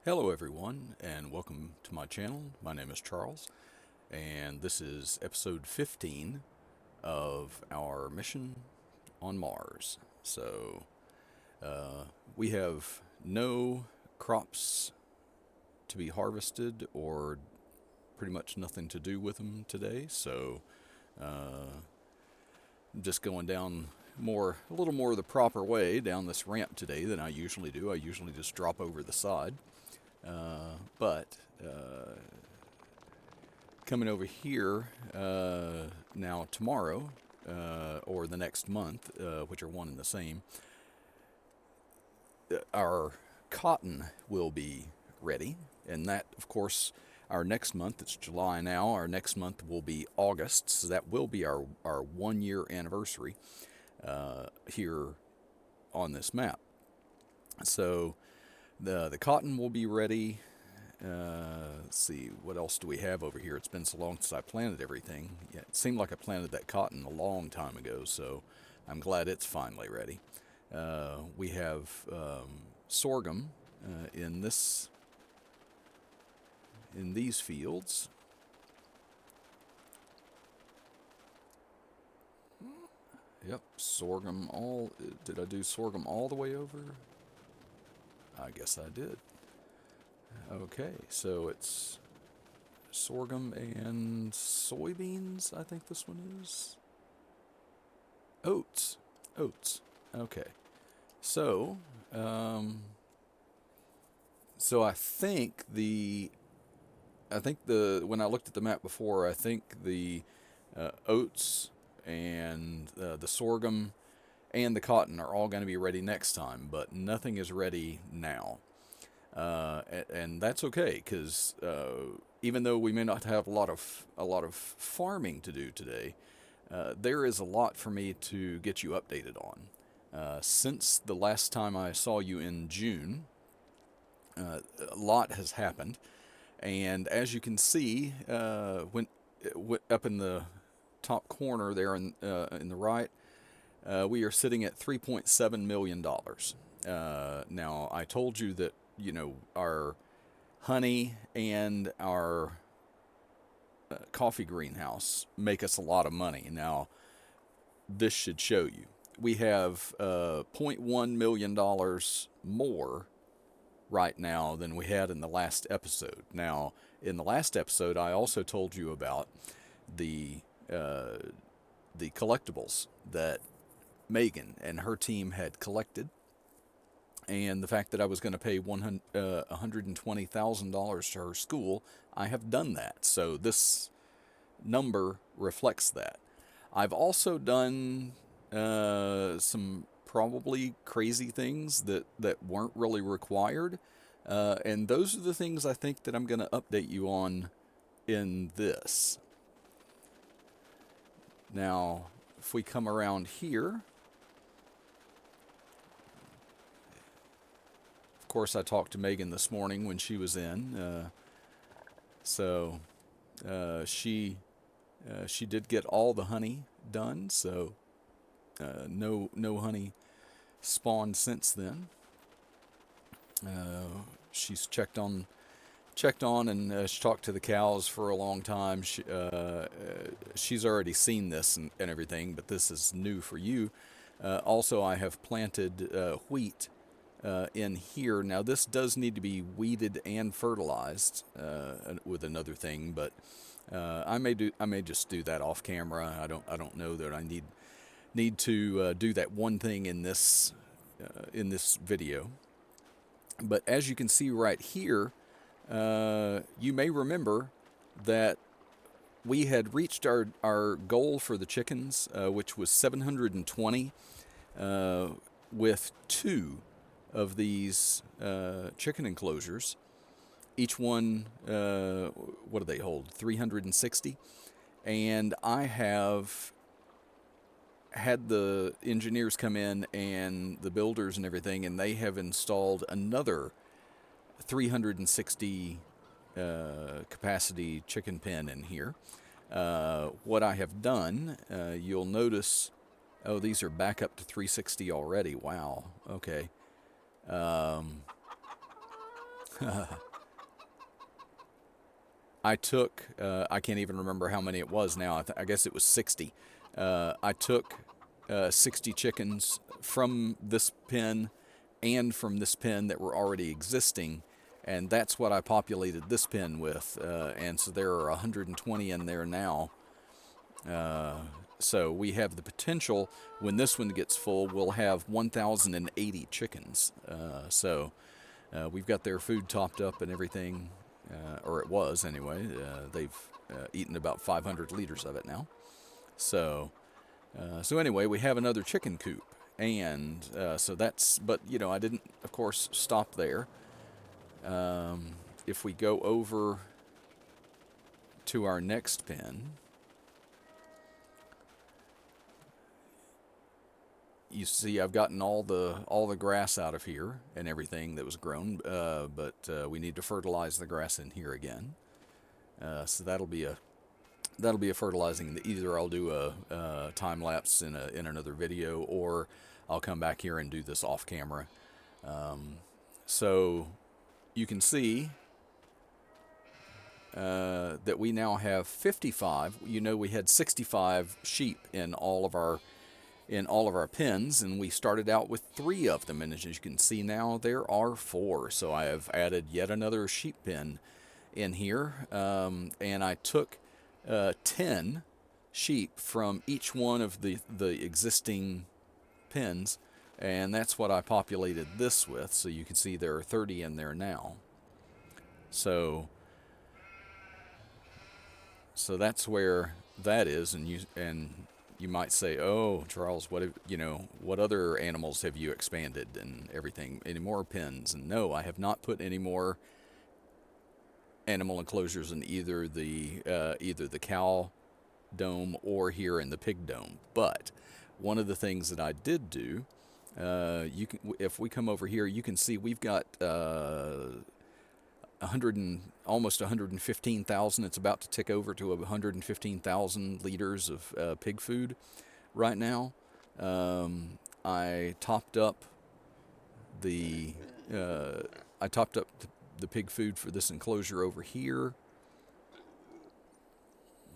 Hello everyone and welcome to my channel. My name is Charles and this is episode 15 of our mission on Mars. We have no crops to be harvested or pretty much nothing to do with them today, so I'm just going down a little more the proper way down this ramp today than I usually do. I usually just drop over the side. But coming over here now tomorrow or the next month, which are one and the same, our cotton will be ready. And that, of course, our next month, it's July now, our next month will be August. So that will be our 1 year anniversary here on this map. So the cotton will be ready. Let's see, what else do we have over here? It's been so long since I planted everything. Yeah, it seemed like I planted that cotton a long time ago, so I'm glad it's finally ready. We have sorghum in these fields. Yep, sorghum all. Did I do sorghum all the way over? I guess I did. Okay, so it's sorghum and soybeans, I think this one is. Oats. Oats. Okay. So, so when I looked at the map before, I think the oats and the sorghum and the cotton are all going to be ready next time, but nothing is ready now. And that's okay, because even though we may not have a lot of farming to do today, there is a lot for me to get you updated on. Since the last time I saw you in June, a lot has happened, and as you can see, when up in the top corner there in the right, we are sitting at $3.7 million. Now, I told you that our honey and our coffee greenhouse make us a lot of money. Now, this should show you. We have $0.1 million more right now than we had in the last episode. Now, in the last episode, I also told you about the collectibles that Meagan and her team had collected, and the fact that I was going to pay $120,000 to her school. I have done that, so this number reflects that. I've also done some probably crazy things that weren't really required, and those are the things I think that I'm going to update you on in this. Now, if we come around here, of course, I talked to Meagan this morning when she was in, so she did get all the honey done, so no honey spawned since then. She's checked on and she talked to the cows for a long time. She's already seen this and everything, but this is new for you. Also, I have planted wheat in here. Now, this does need to be weeded and fertilized with another thing, but I may just do that off camera. I don't know that I need to do that one thing in this video. But as you can see right here, you may remember that we had reached our goal for the chickens, which was 720, with 2 of these chicken enclosures. Each one, what do they hold? 360. And I have had the engineers come in and the builders and everything, and they have installed another 360 capacity chicken pen in here. What I have done, you'll notice, oh, these are back up to 360 already. Wow. Okay. I took, I can't even remember how many it was now. I guess it was 60. I took 60 chickens from this pen and from this pen that were already existing, and that's what I populated this pen with. And so there are 120 in there now. So we have the potential, when this one gets full, we'll have 1,080 chickens. We've got their food topped up and everything, or it was anyway. They've eaten about 500 liters of it now. So anyway, we have another chicken coop, and so that's. But I didn't, of course, stop there. If we go over to our next pen, you see I've gotten all the grass out of here and everything that was grown, but we need to fertilize the grass in here again. So that'll be a fertilizing. Either I'll do a time lapse in another video, or I'll come back here and do this off camera. So you can see that we now have 55. We had 65 sheep in all of our pens, and we started out with 3 of them, and as you can see now there are 4. So I have added yet another sheep pen in here, and I took 10 sheep from each one of the existing pens, and that's what I populated this with. So you can see there are 30 in there now. So that's where that is. And you might say, "Oh, Charles, what other animals have you expanded and everything? Any more pens?" And no, I have not put any more animal enclosures in either the cow dome or here in the pig dome. But one of the things that I did do, if we come over here, you can see we've got almost 115,000. It's about to tick over to 115,000 liters of pig food right now. I topped up the pig food for this enclosure over here,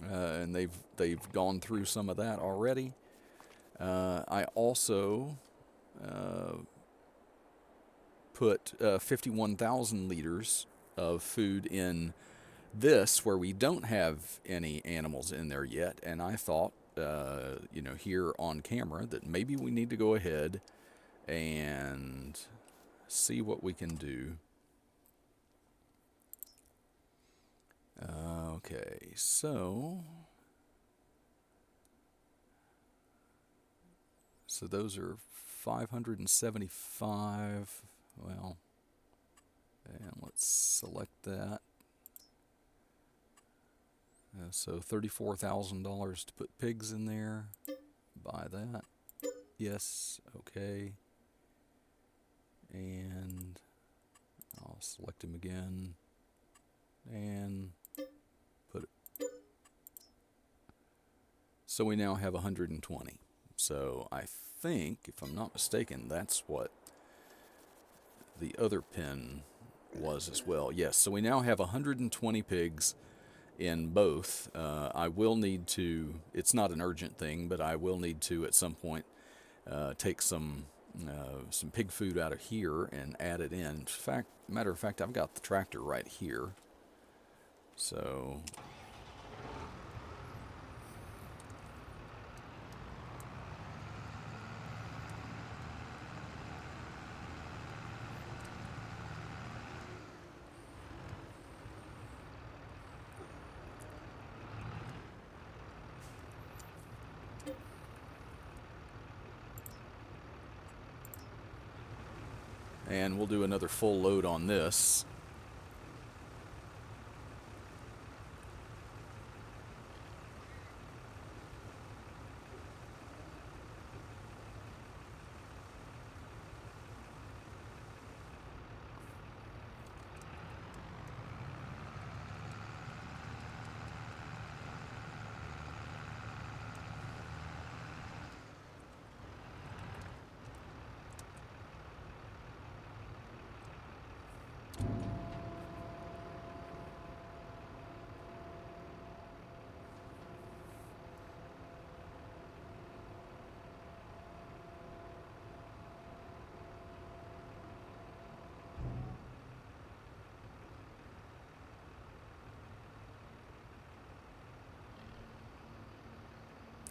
and they've gone through some of that already. I also put 51,000 liters of food in this, where we don't have any animals in there yet, and I thought, here on camera, that maybe we need to go ahead and see what we can do. Okay, so those are 575. Well, and let's select that. So $34,000 to put pigs in there. Buy that. Yes. Okay. And I'll select him again and put it. So we now have 120. So I think, if I'm not mistaken, that's what the other pen was as well. Yes, so we now have 120 pigs in both. I will need to, it's not an urgent thing, but I will need to at some point take some pig food out of here and add it in. Matter of fact, I've got the tractor right here. So and we'll do another full load on this.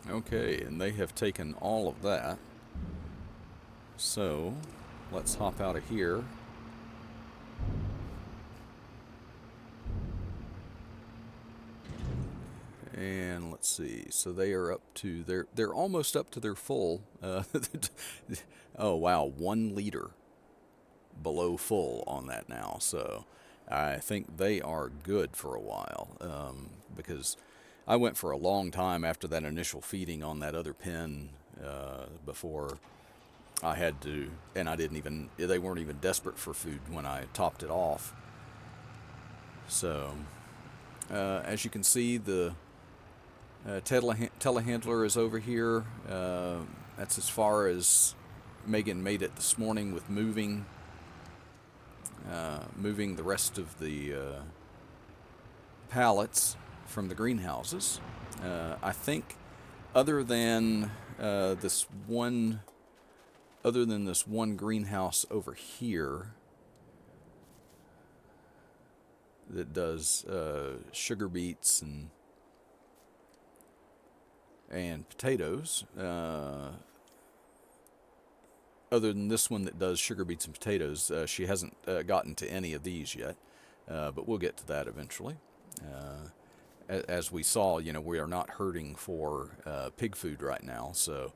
Okay, and they have taken all of that. So, let's hop out of here. And let's see. So they are up to they're almost up to their full. Oh wow, 1 liter below full on that now. So I think they are good for a while, because I went for a long time after that initial feeding on that other pen, before I had to, and I didn't even, they weren't even desperate for food when I topped it off. So, as you can see, the telehandler is over here. That's as far as Meagan made it this morning with moving the rest of the pallets from the greenhouses. I think, other than this one, other than this one greenhouse over here that does sugar beets and potatoes. Other than this one that does sugar beets and potatoes, she hasn't gotten to any of these yet, but we'll get to that eventually. As we saw, we are not hurting for pig food right now, so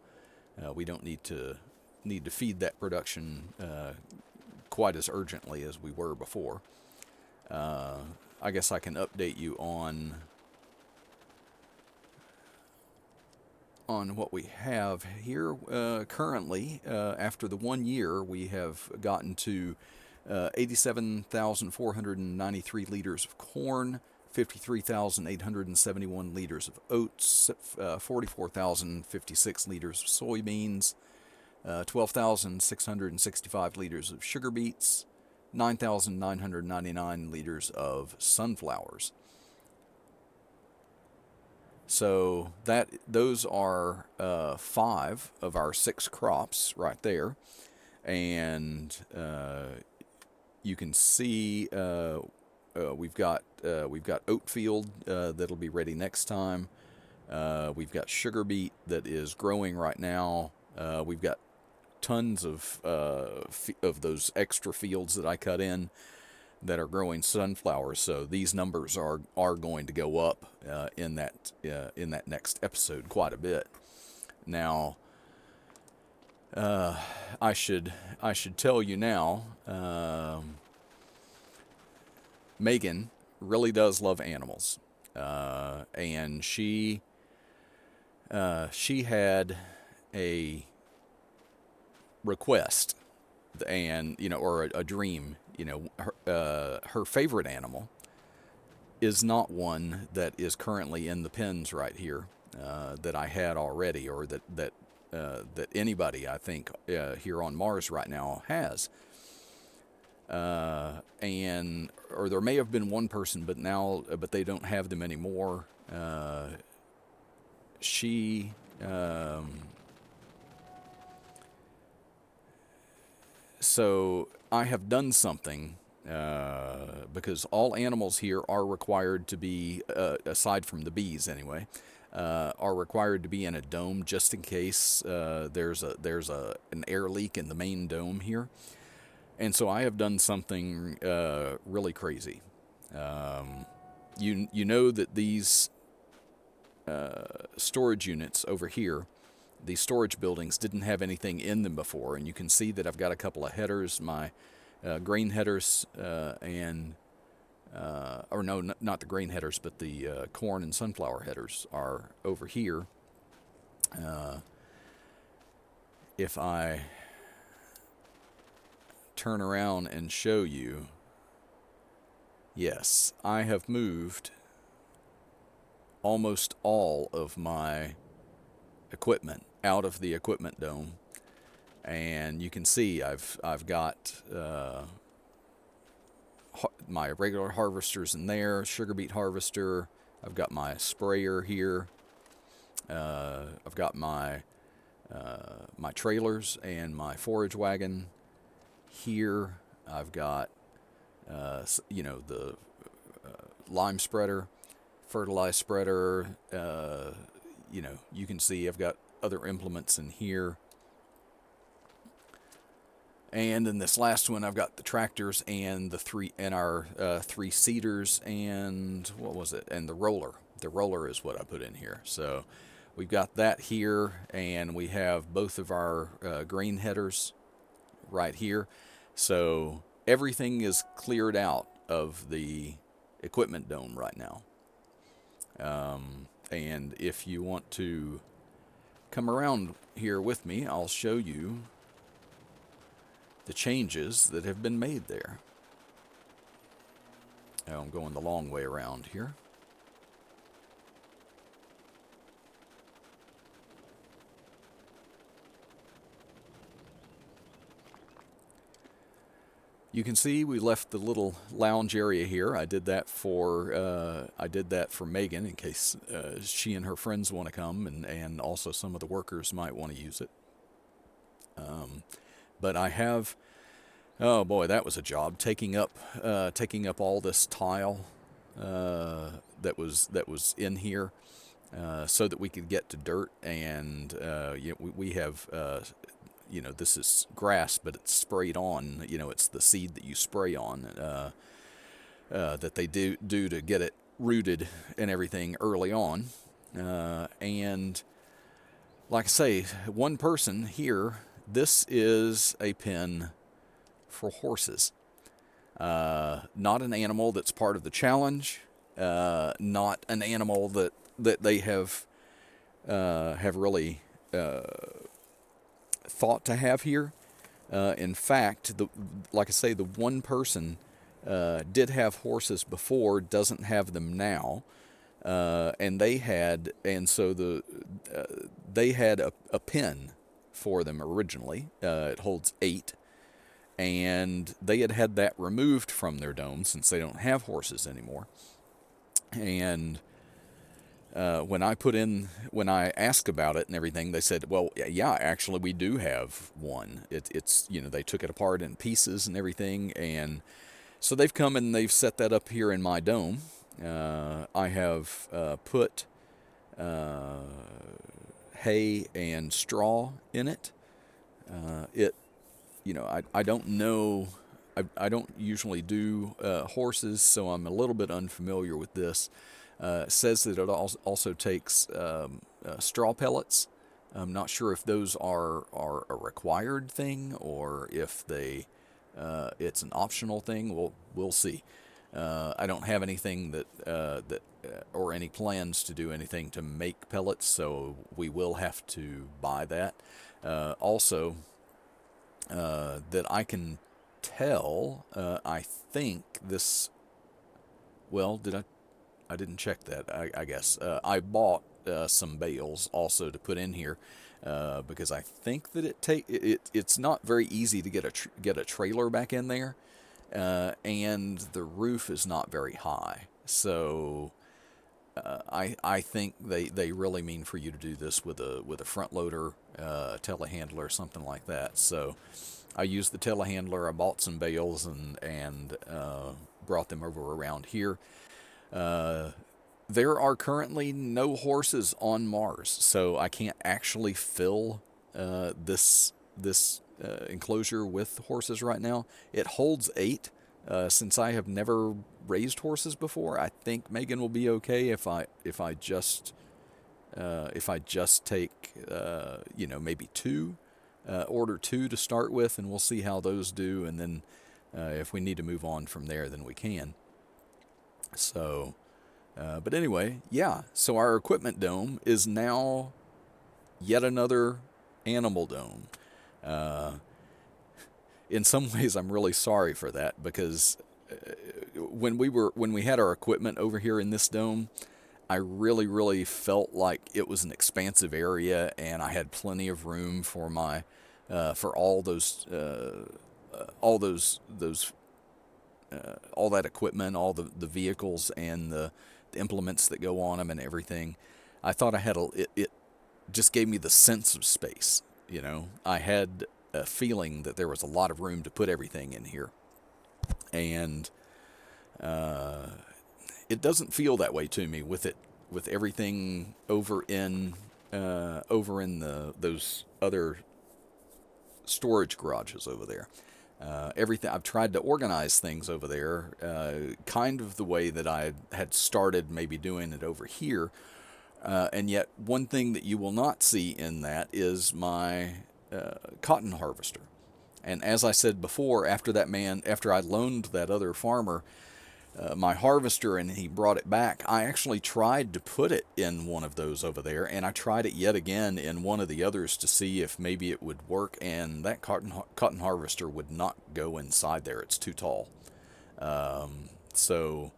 we don't need to feed that production quite as urgently as we were before. I guess I can update you on what we have here currently. After the 1 year, we have gotten to 87,493 liters of corn, 53,871 liters of oats, 44,056 liters of soybeans, 12,665 liters of sugar beets, 9,999 liters of sunflowers. So those are 5 of our 6 crops right there, and you can see we've got oat field that'll be ready next time. We've got sugar beet that is growing right now. We've got tons of those extra fields that I cut in that are growing sunflowers. So these numbers are going to go up in that next episode quite a bit. Now, I should tell you now, Meagan really does love animals, and she had a request, and or a dream. Her favorite animal is not one that is currently in the pens right here, that I had already, or that anybody, I think, here on Mars right now has. And or there may have been one person, but they don't have them anymore. She So I have done something, because all animals here are required to be, aside from the bees anyway, are required to be in a dome just in case there's an air leak in the main dome here. And so I have done something really crazy. You know that these storage units over here, these storage buildings, didn't have anything in them before, and you can see that I've got a couple of headers, my grain headers, and or no, not the grain headers, but the corn and sunflower headers are over here. If I turn around and show you, yes, I have moved almost all of my equipment out of the equipment dome, and you can see I've got my regular harvesters in there, sugar beet harvester. I've got my sprayer here. I've got my trailers and my forage wagon here. I've got the lime spreader, fertilize spreader, you can see I've got other implements in here. And in this last one, I've got the tractors and our 3-seaters, and what was it? And the roller. The roller is what I put in here. So we've got that here, and we have both of our grain headers right here. So everything is cleared out of the equipment dome right now. And if you want to come around here with me, I'll show you the changes that have been made there. Now I'm going the long way around here. You can see we left the little lounge area here. I did that for Meagan in case she and her friends want to come, and also some of the workers might want to use it. But I have, oh boy, that was a job, taking up all this tile that was in here so that we could get to dirt. And we have this is grass, but it's sprayed on. It's the seed that you spray on that they do to get it rooted and everything early on. And like I say, one person here. This is a pen for horses. Not an animal that's part of the challenge. Not an animal that they have really thought to have here. In fact, like I say, the one person did have horses before, doesn't have them now. And they had a pen for them originally. It holds 8, and they had that removed from their dome since they don't have horses anymore. And when I asked about it and everything, they said, well, yeah, actually we do have one. It's they took it apart in pieces and everything, and so they've come and they've set that up here in my dome. I have put hay and straw in it. I don't know. I don't usually do horses, so I'm a little bit unfamiliar with this. It says that it also takes straw pellets. I'm not sure if those are a required thing or if it's an optional thing. We'll see. I don't have anything that or any plans to do anything to make pellets, so we will have to buy that. Also, that I can tell, I think this. Well, I didn't check that. I guess I bought some bales also to put in here because I think that it's not very easy to get a trailer back in there. And the roof is not very high, so I think they really mean for you to do this with a front loader, telehandler, something like that. So I used the telehandler. I bought some bales and brought them over around here. There are currently no horses on Mars, so I can't actually fill this enclosure with horses right now. It holds 8. Since I have never raised horses before, I think Meagan will be okay if I just take maybe 2, order 2 to start with, and we'll see how those do, and then if we need to move on from there, then we can. So, but anyway, yeah. So our equipment dome is now yet another animal dome. In some ways, I'm really sorry for that because when we had our equipment over here in this dome, I really, really felt like it was an expansive area, and I had plenty of room for my all that equipment, all the vehicles and the implements that go on them and everything. I thought I had it just gave me the sense of space. I had a feeling that there was a lot of room to put everything in here, and it doesn't feel that way to me with with everything over in those other storage garages over there. Everything I've tried to organize things over there, kind of the way that I had started maybe doing it over here. And yet, one thing that you will not see in that is my cotton harvester. And as I said before, after I loaned that other farmer my harvester and he brought it back, I actually tried to put it in one of those over there, and I tried it yet again in one of the others to see if maybe it would work, and that cotton harvester would not go inside there. It's too tall. So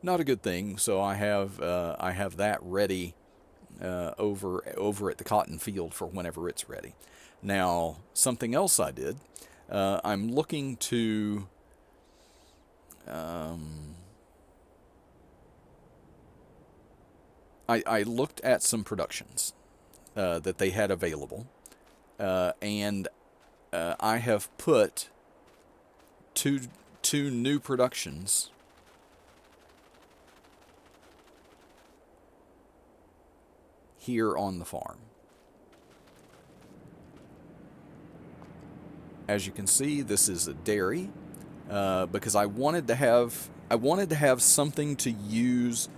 not a good thing. So I have that ready over at the cotton field for whenever it's ready. Now, something else I did, I'm looking to I looked at some productions that they had available, and I have put two new productions here on the farm. As you can see, this is a dairy because I wanted to have something to use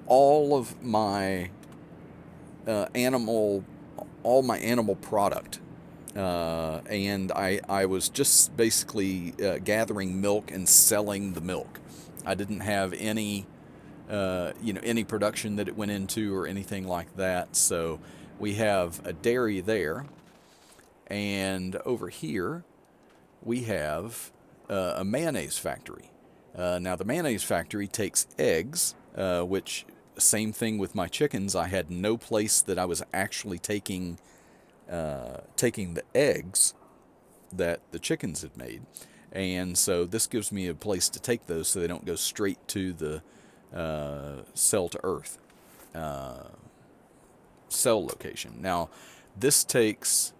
all of my animal product, and I was just basically gathering milk and selling the milk. I didn't have any any production that it went into or anything like that. So we have a dairy there, and over here we have a mayonnaise factory. Now the mayonnaise factory takes eggs, which same thing with my chickens. I had no place that I was actually taking the eggs that the chickens had made, and so this gives me a place to take those so they don't go straight to the cell to earth cell location. Now this takes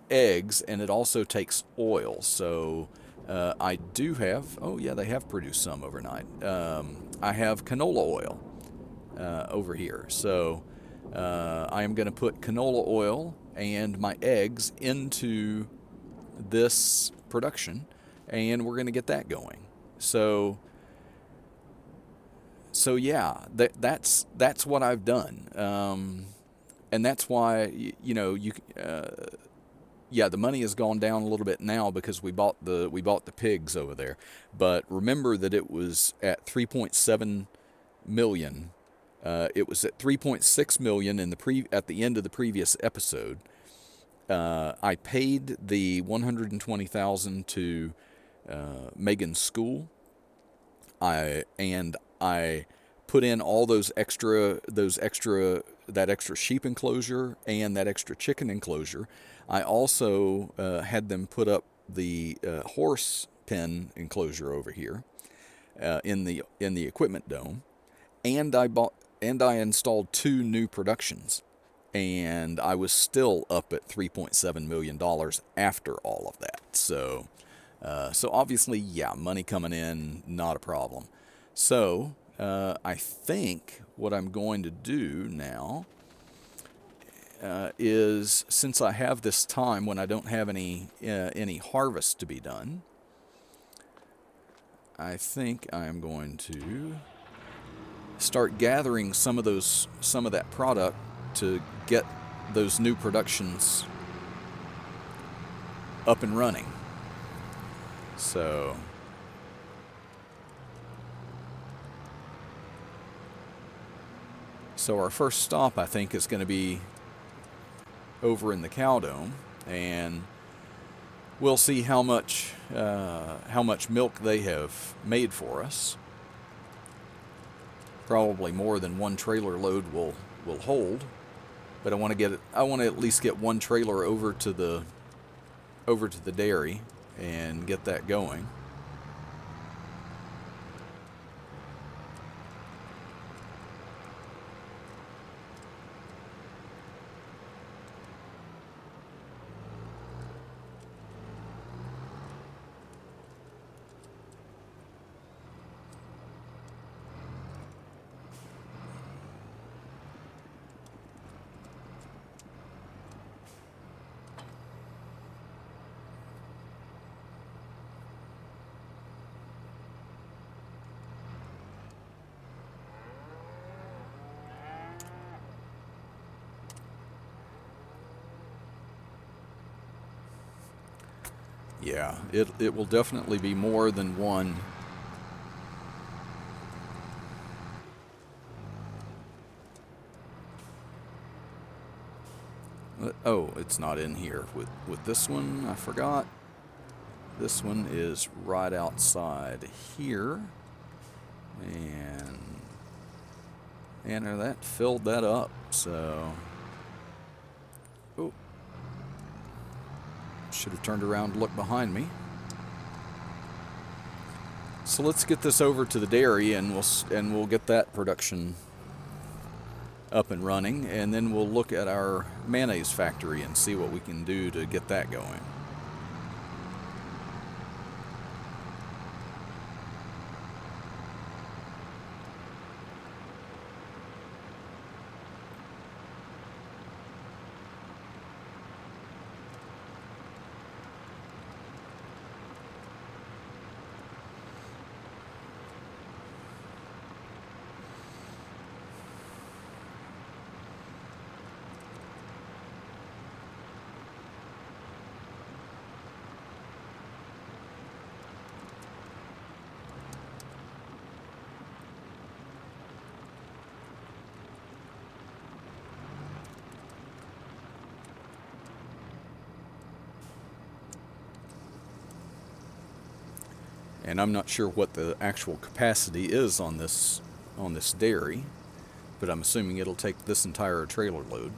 eggs, and it also takes oil. So I do have, oh yeah, they have produced some overnight. I have canola oil over here. So I am going to put canola oil and my eggs into this production, and we're going to get that going. So yeah, that's what I've done, and that's why yeah, the money has gone down a little bit now because we bought the pigs over there. But remember that it was at 3.7 million. It was at 3.6 million at the end of the previous episode. I paid the 120,000 to Meagan's school. I put in all that extra sheep enclosure and that extra chicken enclosure. I also had them put up the horse pen enclosure over here in the equipment dome, and I installed 2 new productions, and I was still up at $3.7 million after all of that. So obviously, yeah, money coming in, not a problem. So I think what I'm going to do now is, since I have this time when I don't have any harvest to be done, I think I'm going to start gathering some of that product to get those new productions up and running. So our first stop, I think, is going to be over in the cow dome, and we'll see how much milk they have made for us. Probably more than one trailer load will hold, but I want to at least get one trailer over to the dairy and get that going. Yeah, it will definitely be more than one. Oh, it's not in here. With this one, I forgot. This one is right outside here. And that filled that up, so... Oh, should have turned around to look behind me. So let's get this over to the dairy, and we'll get that production up and running, and then we'll look at our mayonnaise factory and see what we can do to get that going. And I'm not sure what the actual capacity is on this dairy, but I'm assuming it'll take this entire trailer load.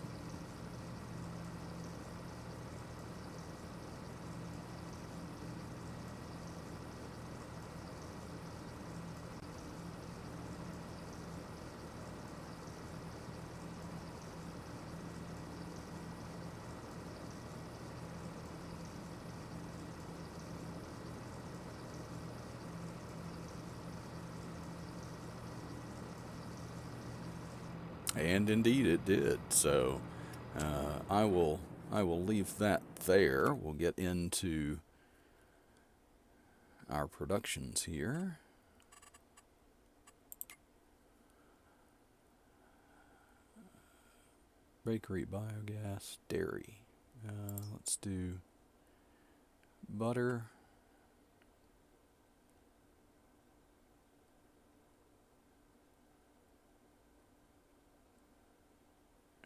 And indeed it did. So I will leave that there. We'll get into our productions here. Bakery, biogas, dairy. Let's do butter.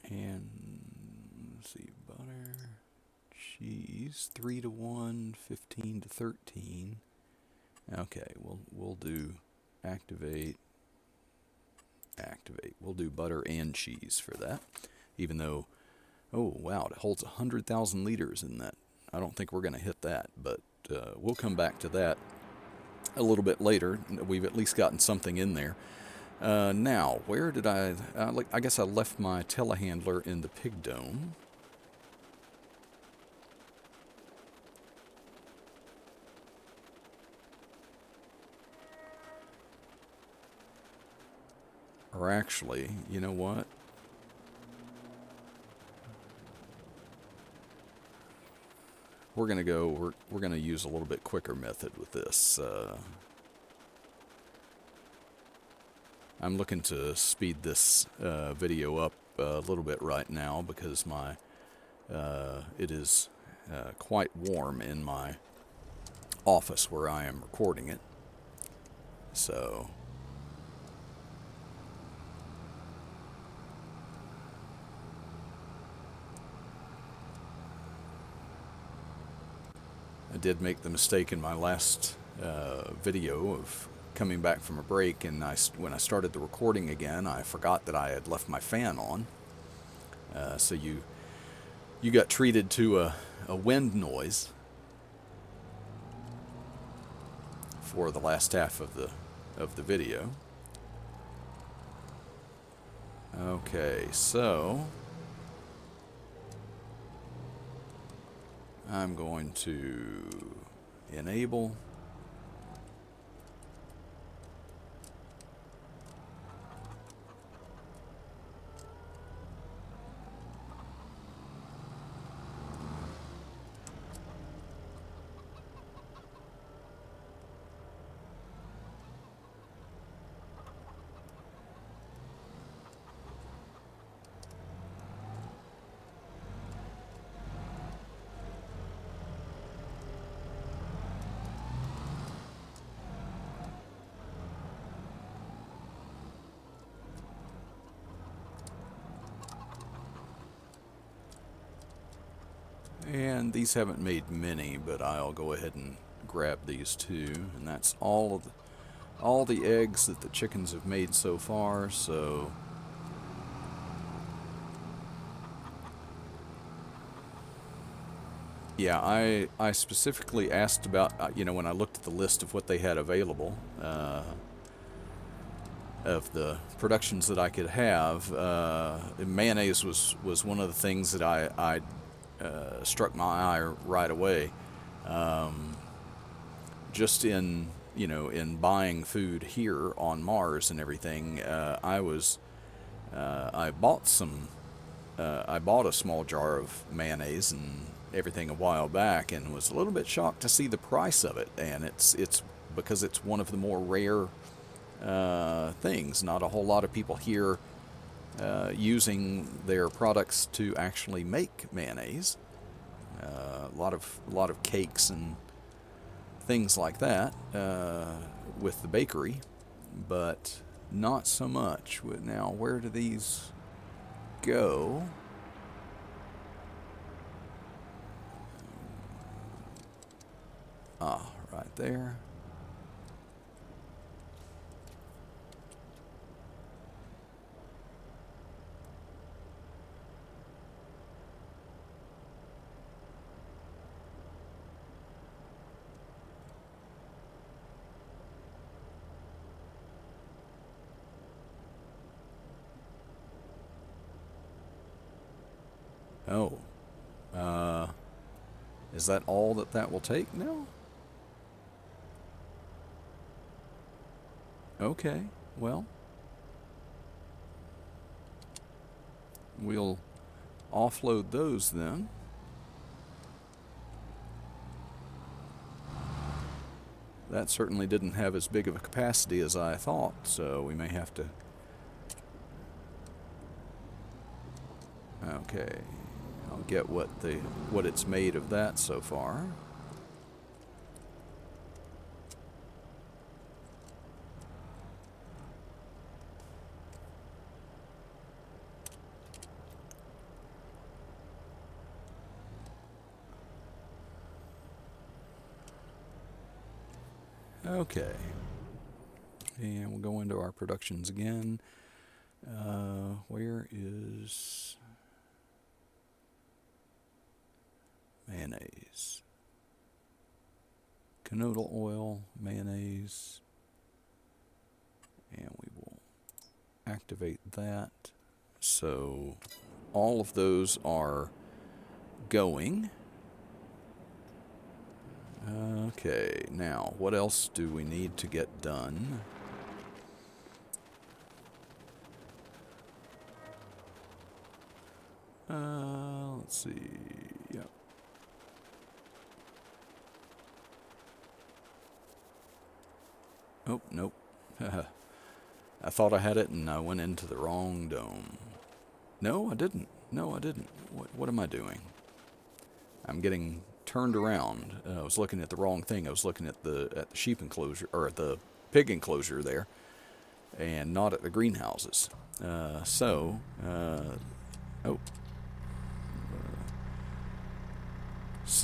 And let's see, butter, cheese, 3-to-1, 15-to-13. Okay, we'll do activate. We'll do butter and cheese for that, even though, oh wow, it holds 100,000 liters in that. I don't think we're going to hit that, but we'll come back to that a little bit later. We've at least gotten something in there. Now, where did I guess I left my telehandler in the pig dome. Or actually, you know what? We're gonna use a little bit quicker method with this. I'm looking to speed this video up a little bit right now because it is quite warm in my office where I am recording it. So I did make the mistake in my last video of coming back from a break, and when I started the recording again, I forgot that I had left my fan on. So you got treated to a wind noise for the last half of the video. Okay, so I'm going to enable. These haven't made many, but I'll go ahead and grab these two, and that's all the eggs that the chickens have made so far. So yeah, I specifically asked about, when I looked at the list of what they had available, of the productions that I could have, mayonnaise was one of the things that I struck my eye right away. Just in buying food here on Mars and everything, I bought a small jar of mayonnaise and everything a while back, and was a little bit shocked to see the price of it. And it's because it's one of the more rare things. Not a whole lot of people here using their products to actually make mayonnaise. A lot of cakes and things like that with the bakery, but not so much. Now, where do these go? Right there. Oh, is that all that will take now? Okay, well, we'll offload those then. That certainly didn't have as big of a capacity as I thought, so we may have to... Okay, I'll get what it's made of that so far. Okay, and we'll go into our productions again. Where is mayonnaise? Canola oil, mayonnaise, and we will activate that. So all of those are going. Okay, now what else do we need to get done? Let's see. Yep. Oh, nope. I thought I had it and I went into the wrong dome. No, I didn't. No, I didn't. What am I doing? I'm getting turned around. I was looking at the wrong thing. I was looking at the sheep enclosure, or at the pig enclosure there, and not at the greenhouses. So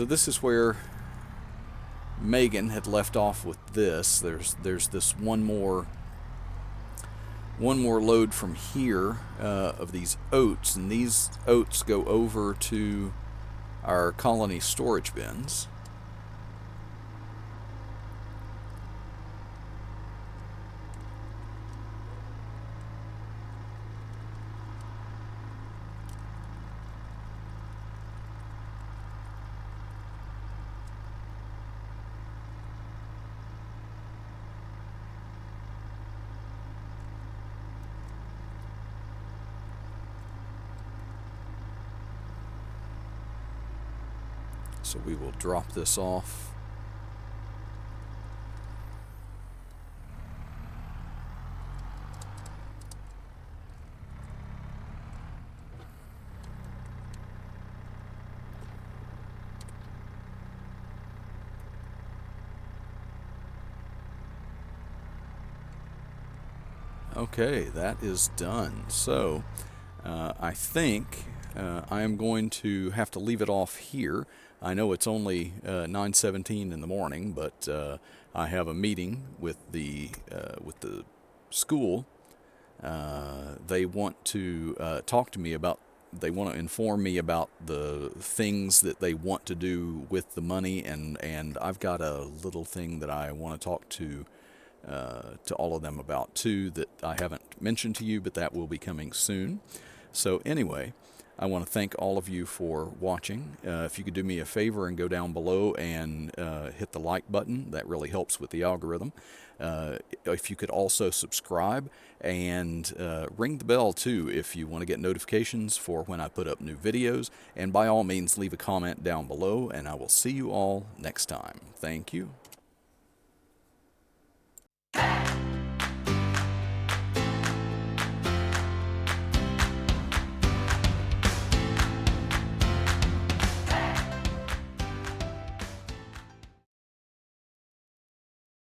this is where Meagan had left off with this. There's this one more load from here of these oats, and these oats go over to our colony storage bins. So we will drop this off. Okay, that is done. So I think I am going to have to leave it off here. I know it's only 9:17 in the morning, but I have a meeting with the school. They want to talk to me about. They want to inform me about the things that they want to do with the money, and I've got a little thing that I want to talk to all of them about too that I haven't mentioned to you, but that will be coming soon. So anyway, I want to thank all of you for watching. If you could do me a favor and go down below and hit the like button, that really helps with the algorithm. If you could also subscribe and ring the bell too if you want to get notifications for when I put up new videos. And by all means, leave a comment down below, and I will see you all next time. Thank you.